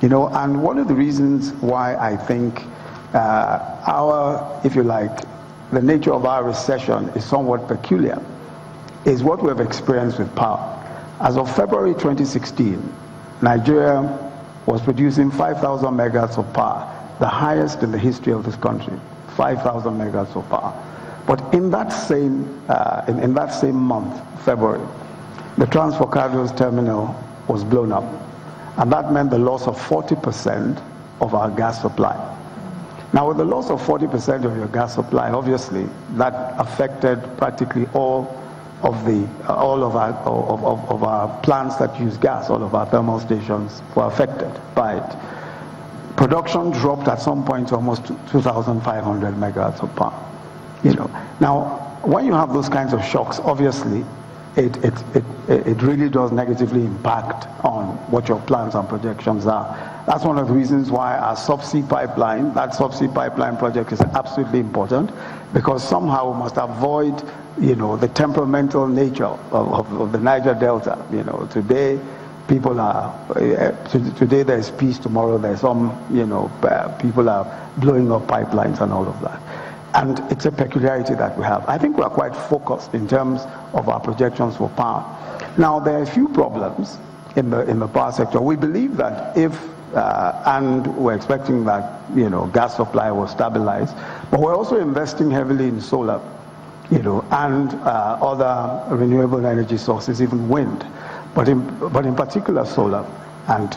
And one of the reasons why I think if you like, the nature of our recession is somewhat peculiar is what we have experienced with power. As of February 2016, Nigeria was producing 5,000 megawatts of power, the highest in the history of this country, 5,000 megawatts of power. But in that same month, February, the Transforcados terminal was blown up, and that meant the loss of 40% of our gas supply. Now, with the loss of 40% of your gas supply, obviously that affected practically all of our plants that use gas. All of our thermal stations were affected by it. Production dropped at some point to almost 2,500 megawatts of power. Now, when you have those kinds of shocks, obviously it really does negatively impact on what your plans and projections are. That's one of the reasons why our subsea pipeline project is absolutely important, because somehow we must avoid, the temperamental nature of the Niger Delta. Today today there's peace, tomorrow there's some, people are blowing up pipelines and all of that. And it's a peculiarity that we have. I think we are quite focused in terms of our projections for power. Now, there are a few problems in the power sector. We believe that and we're expecting that, gas supply will stabilize, but we're also investing heavily in solar, and other renewable energy sources, even wind, but in particular solar. And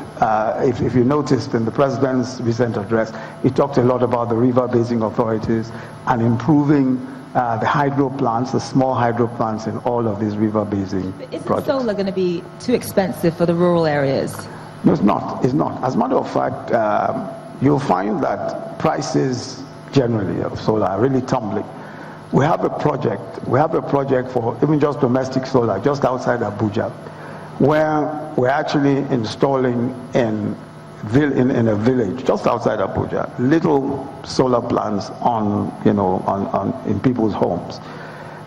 if you noticed in the president's recent address, he talked a lot about the river basin authorities and improving the hydro plants, the small hydro plants in all of these river basin projects. Isn't solar going to be too expensive for the rural areas? No, it's not. It's not. As a matter of fact, you'll find that prices generally of solar are really tumbling. We have a project for even just domestic solar just outside Abuja, where we're actually installing in a village just outside Abuja little solar plants in people's homes.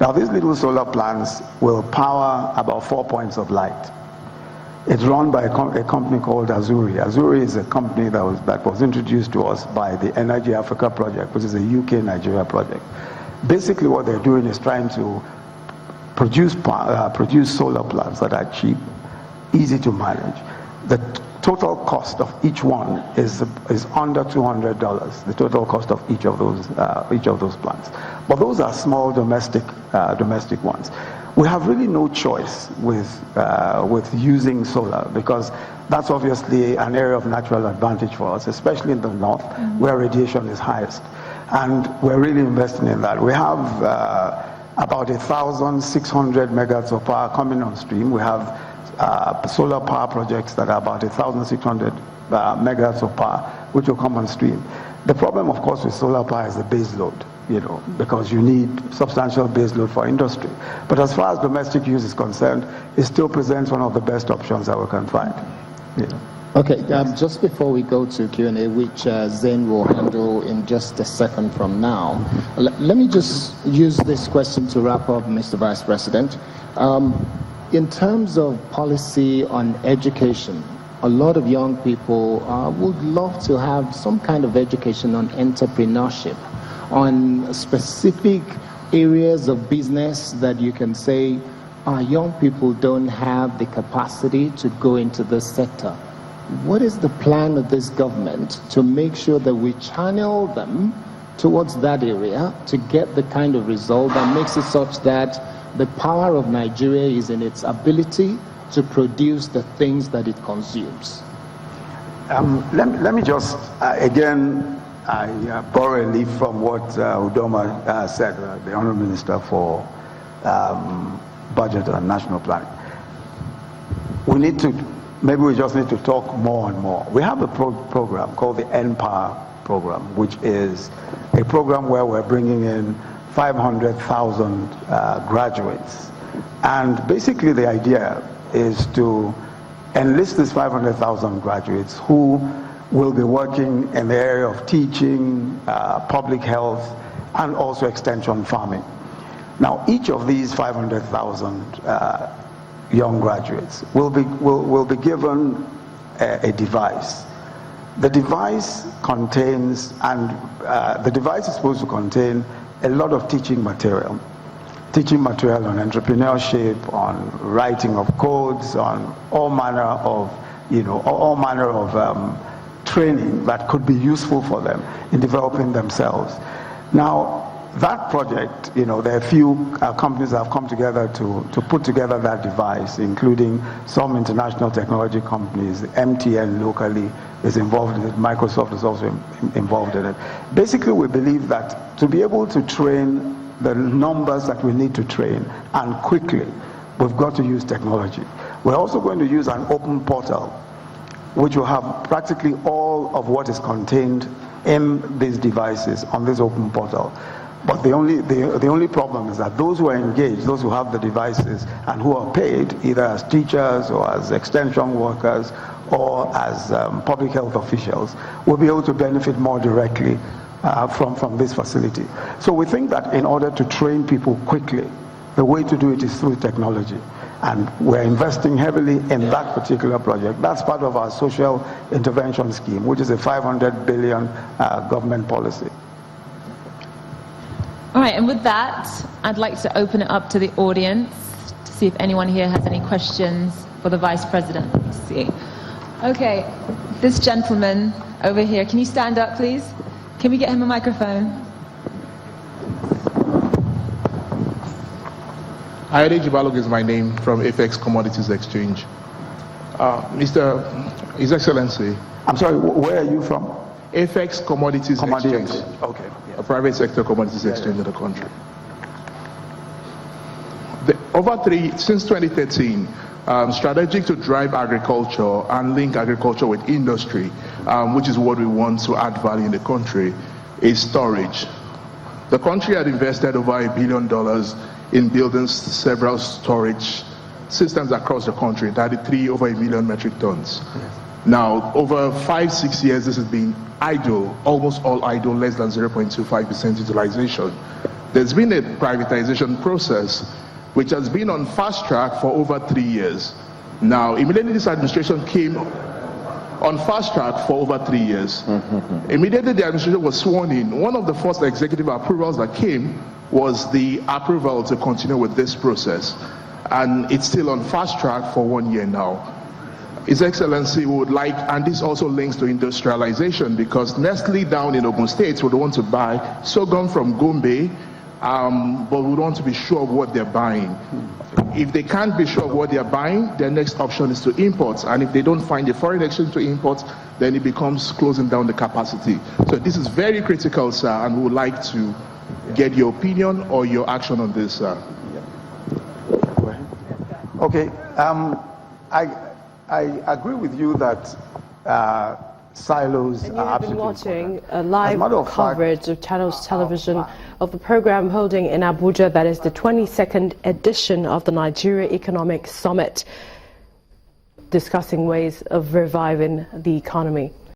Now, these little solar plants will power about 4 points of light. It's run by a company called Azuri. Azuri is a company that was introduced to us by the Energy Africa project, which is a UK-Nigeria project. Basically, what they're doing is trying to produce solar plants that are cheap, easy to manage. The total cost of each one is under $200. The total cost of each of those plants. But those are small domestic ones. We have really no choice with using solar, because that's obviously an area of natural advantage for us, especially in the north, where radiation is highest. And we're really investing in that. We have about 1,600 megawatts of power coming on stream. We have solar power projects that are about 1,600 megawatts of power, which will come on stream. The problem, of course, with solar power is the base load, because you need substantial base load for industry. But as far as domestic use is concerned, it still presents one of the best options that we can find. Okay, just before we go to Q&A, which Zain will handle in just a second from now, let me just use this question to wrap up, Mr. Vice President. In terms of policy on education, a lot of young people would love to have some kind of education on entrepreneurship, on specific areas of business that you can say young people don't have the capacity to go into this sector. What is the plan of this government to make sure that we channel them towards that area to get the kind of result that makes it such that the power of Nigeria is in its ability to produce the things that it consumes? Let me just, again, I borrow a leaf from what Udoma said, the Honourable Minister for Budget and National Planning. Maybe we just need to talk more and more. We have a program called the NPower program, which is a program where we're bringing in 500,000 graduates. And basically the idea is to enlist these 500,000 graduates who will be working in the area of teaching, public health, and also extension farming. Now, each of these 500,000 young graduates will be given a device The device contains, and the device is supposed to contain a lot of teaching material on entrepreneurship, on writing of codes, on all manner of, training that could be useful for them in developing themselves. Now, that project, there are a few companies that have come together to put together that device, including some international technology companies. MTN locally is involved in it. Microsoft is also involved in it. Basically, we believe that to be able to train the numbers that we need to train and quickly, we've got to use technology. We're also going to use an open portal, which will have practically all of what is contained in these devices on this open portal. But the only problem is that those who are engaged, those who have the devices and who are paid either as teachers or as extension workers or as public health officials, will be able to benefit more directly from this facility. So we think that in order to train people quickly, the way to do it is through technology. And we're investing heavily in that particular project. That's part of our social intervention scheme, which is a 500 billion government policy. All right, and with that, I'd like to open it up to the audience to see if anyone here has any questions for the Vice President. Let's see. Okay, this gentleman over here, can you stand up, please? Can we get him a microphone? Ayode Jibalog is my name, from FX Commodities Exchange. His Excellency. I'm sorry, where are you from? FX Commodities Exchange. Okay. A private sector commodities exchange in the country. Since 2013, strategic to drive agriculture and link agriculture with industry, which is what we want to add value in the country, is storage. The country had invested over $1 billion in building several storage systems across the country, 33 over 1 million metric tons. Yes. Now, over 5-6 years, this has been idle, almost all idle, less than 0.25% utilization. There's been a privatization process which has been on fast track for over 3 years. Now, immediately this administration came on fast track for over 3 years. Immediately the administration was sworn in, one of the first executive approvals that came was the approval to continue with this process. And it's still on fast track for 1 year now. His Excellency would like, and this also links to industrialization, because Nestle down in Ogun State would want to buy sorghum from Gombe, but would want to be sure of what they're buying. If they can't be sure of what they're buying, their next option is to import. And if they don't find a foreign exchange to import, then it becomes closing down the capacity. So this is very critical, sir, and we would like to get your opinion or your action on this, sir. Okay. I agree with you that silos and are you have been absolutely watching a live coverage of Channels Television of the program holding in Abuja, that is the 22nd edition of the Nigeria Economic Summit, discussing ways of reviving the economy.